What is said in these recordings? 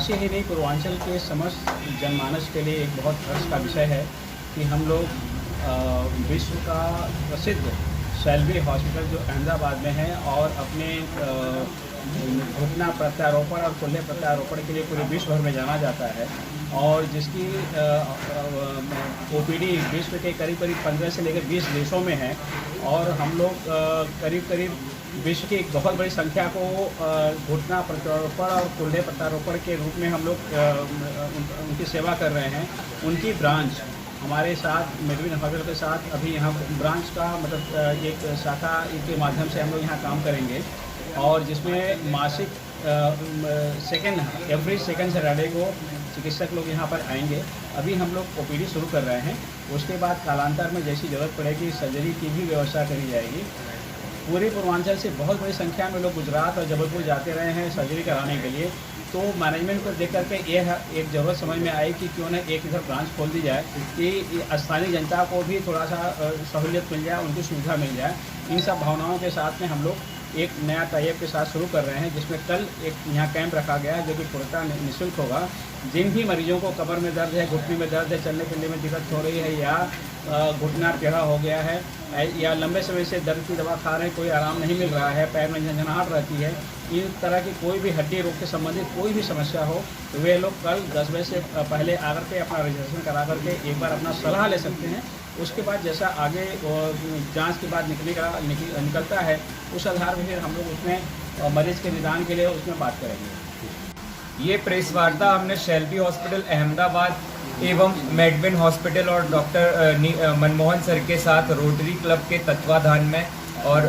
काशी ही नहीं, पूर्वांचल के समस्त जनमानस के लिए एक बहुत हर्ष का विषय है कि हम लोग विश्व का प्रसिद्ध शैलवी हॉस्पिटल जो अहमदाबाद में है और अपने घुटना प्रत्यारोपण और कुल्हे प्रत्यारोपण के लिए पूरे विश्व भर में जाना जाता है और जिसकी ओपीडी विश्व के करीब 15 से लेकर 20 देशों में है और हम लोग करीब विश्व की एक बहुत बड़ी संख्या को घुटना प्रत्यारोपण और कुल्हे प्रत्यारोपण के रूप में हम लोग उनकी सेवा कर रहे हैं। उनकी ब्रांच हमारे साथ मेडविन हॉस्पिटल के साथ अभी यहाँ ब्रांच का मतलब एक शाखा के माध्यम से हम लोग यहाँ काम करेंगे और जिसमें मासिक एवरी सेकेंड सैटरडे को चिकित्सक लोग यहाँ पर आएंगे। अभी हम लोग ओपीडी शुरू कर रहे हैं, उसके बाद कालांतर में जैसी ज़रूरत पड़ेगी सर्जरी की भी व्यवस्था करी जाएगी। पूरे पूर्वांचल से बहुत बड़ी संख्या में लोग गुजरात और जबलपुर जाते रहे हैं सर्जरी कराने के लिए, तो मैनेजमेंट को देख करके यह एक ज़रूरत समझ में आई कि क्यों न एक इधर ब्रांच खोल दी जाए कि स्थानीय जनता को भी थोड़ा सा सहूलियत मिल जाए, उनकी सुविधा मिल जाए। इन सब भावनाओं के साथ में हम लोग एक नया टाइप के साथ शुरू कर रहे हैं, जिसमें कल एक यहाँ कैंप रखा गया है जो कि पूर्णतः निःशुल्क होगा। जिन भी मरीजों को कमर में दर्द है, घुटने में दर्द है, चलने फिरने में दिक्कत हो रही है या घुटना टेढ़ा हो गया है या लंबे समय से दर्द की दवा खा रहे हैं, कोई आराम नहीं मिल रहा है, पैर में झंझनाहट रहती है, इन तरह की कोई भी हड्डी रोग से संबंधित कोई भी समस्या हो तो वे लोग कल 10 बजे से पहले आकर के अपना रजिस्ट्रेशन करा करके एक बार अपना सलाह ले सकते हैं। उसके बाद जैसा आगे जांच के बाद निकलता है उस आधार पर फिर हम लोग उसमें मरीज के निदान के लिए उसमें बात करेंगे। ये प्रेस वार्ता हमने शैलवी हॉस्पिटल अहमदाबाद एवं मेडविन हॉस्पिटल और डॉक्टर मनमोहन सर के साथ रोटरी क्लब के तत्वाधान में और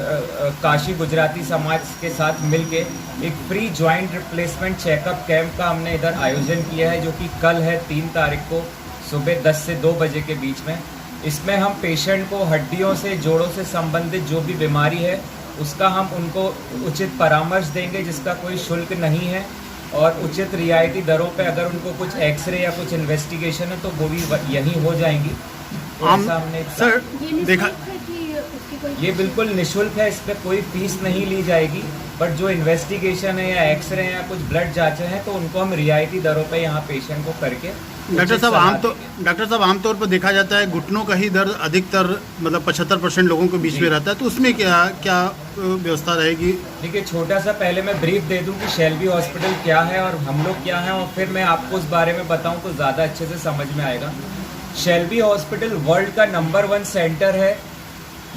काशी गुजराती समाज के साथ मिलके एक free joint replacement checkup camp का हमने इधर आयोजन किया है, जो कि कल है 3 तारीख को सुबह 10 से 2 बजे के बीच में। इसमें हम पेशेंट को हड्डियों से जोड़ों से संबंधित जो भी बीमारी है उसका हम उनको उचित परामर्श देंगे, जिसका कोई शुल्क नहीं है और उचित रियायती दरों पे अगर उनको कुछ एक्सरे या कुछ इन्वेस्टिगेशन है तो वो भी यहीं हो जाएंगी। हमने सर देखा ये बिल्कुल निःशुल्क है, इस पर कोई फीस नहीं ली जाएगी, बट जो इन्वेस्टिगेशन है या एक्सरे या कुछ ब्लड जांचें हैं तो उनको हम रियायती दरों पे यहाँ पेशेंट को करके डॉक्टर साहब आमतौर पर देखा जाता है घुटनों का ही दर्द अधिकतर मतलब 75% लोगों के बीच में रहता है, तो उसमें क्या व्यवस्था रहेगी? देखिए, छोटा सा पहले मैं ब्रीफ दे दूं कि शैलवी हॉस्पिटल क्या है और हम लोग क्या हैं और फिर मैं आपको उस बारे में बताऊं तो ज़्यादा अच्छे से समझ में आएगा। शैलवी हॉस्पिटल वर्ल्ड का नंबर 1 सेंटर है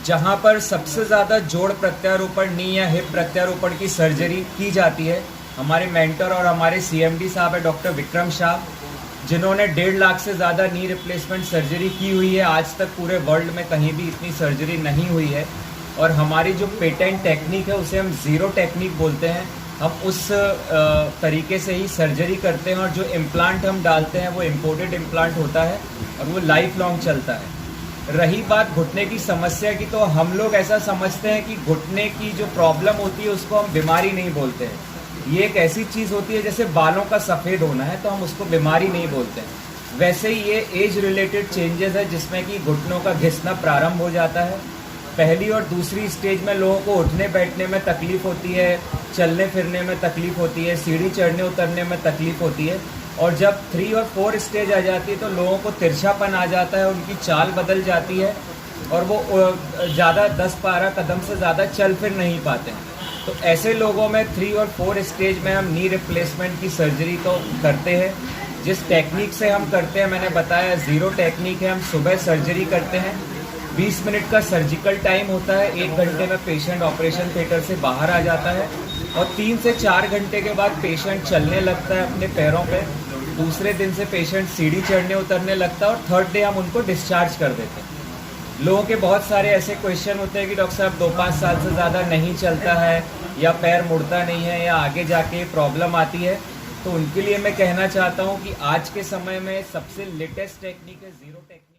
जहां पर सबसे ज़्यादा जोड़ प्रत्यारोपण नी या हिप प्रत्यारोपण की सर्जरी की जाती है। हमारे मेंटर और हमारे CMD साहब है डॉक्टर विक्रम शाह, जिन्होंने 1.5 लाख से ज़्यादा नी रिप्लेसमेंट सर्जरी की हुई है। आज तक पूरे वर्ल्ड में कहीं भी इतनी सर्जरी नहीं हुई है और हमारी जो पेटेंट टेक्निक है उसे हम ज़ीरो टेक्निक बोलते हैं। हम उस तरीके से ही सर्जरी करते हैं और जो इम्प्लांट हम डालते हैं वो इम्पोर्टेड इम्प्लांट होता है और वो लाइफ लॉन्ग चलता है। रही बात घुटने की समस्या की, तो हम लोग ऐसा समझते हैं कि घुटने की जो प्रॉब्लम होती है उसको हम बीमारी नहीं बोलते हैं। ये एक ऐसी चीज़ होती है जैसे बालों का सफ़ेद होना है तो हम उसको बीमारी नहीं बोलते हैं। वैसे ही ये एज रिलेटेड चेंजेस है जिसमें कि घुटनों का घिसना प्रारंभ हो जाता है। पहली और दूसरी स्टेज में लोगों को उठने बैठने में तकलीफ होती है, चलने फिरने में तकलीफ होती है, सीढ़ी चढ़ने उतरने में तकलीफ होती है और जब 3 और 4 स्टेज आ जाती है तो लोगों को तिरछापन आ जाता है, उनकी चाल बदल जाती है और वो ज़्यादा 10-12 कदम से ज़्यादा चल फिर नहीं पाते हैं। तो ऐसे लोगों में 3 और 4 स्टेज में हम नी रिप्लेसमेंट की सर्जरी तो करते हैं। जिस टेक्निक से हम करते हैं मैंने बताया ज़ीरो टेक्निक है। हम सुबह सर्जरी करते हैं, 20 मिनट का सर्जिकल टाइम होता है, 1 घंटे में पेशेंट ऑपरेशन थिएटर से बाहर आ जाता है और 3 से 4 घंटे के बाद पेशेंट चलने लगता है अपने पैरों पे। दूसरे दिन से पेशेंट सीढ़ी चढ़ने उतरने लगता है और 3rd डे हम उनको डिस्चार्ज कर देते हैं। लोगों के बहुत सारे ऐसे क्वेश्चन होते हैं कि डॉक्टर साहब 2-5 साल से ज़्यादा नहीं चलता है या पैर मुड़ता नहीं है या आगे जाके प्रॉब्लम आती है, तो उनके लिए मैं कहना चाहता हूँ कि आज के समय में सबसे लेटेस्ट टेक्निक है ज़ीरो टेक्निक।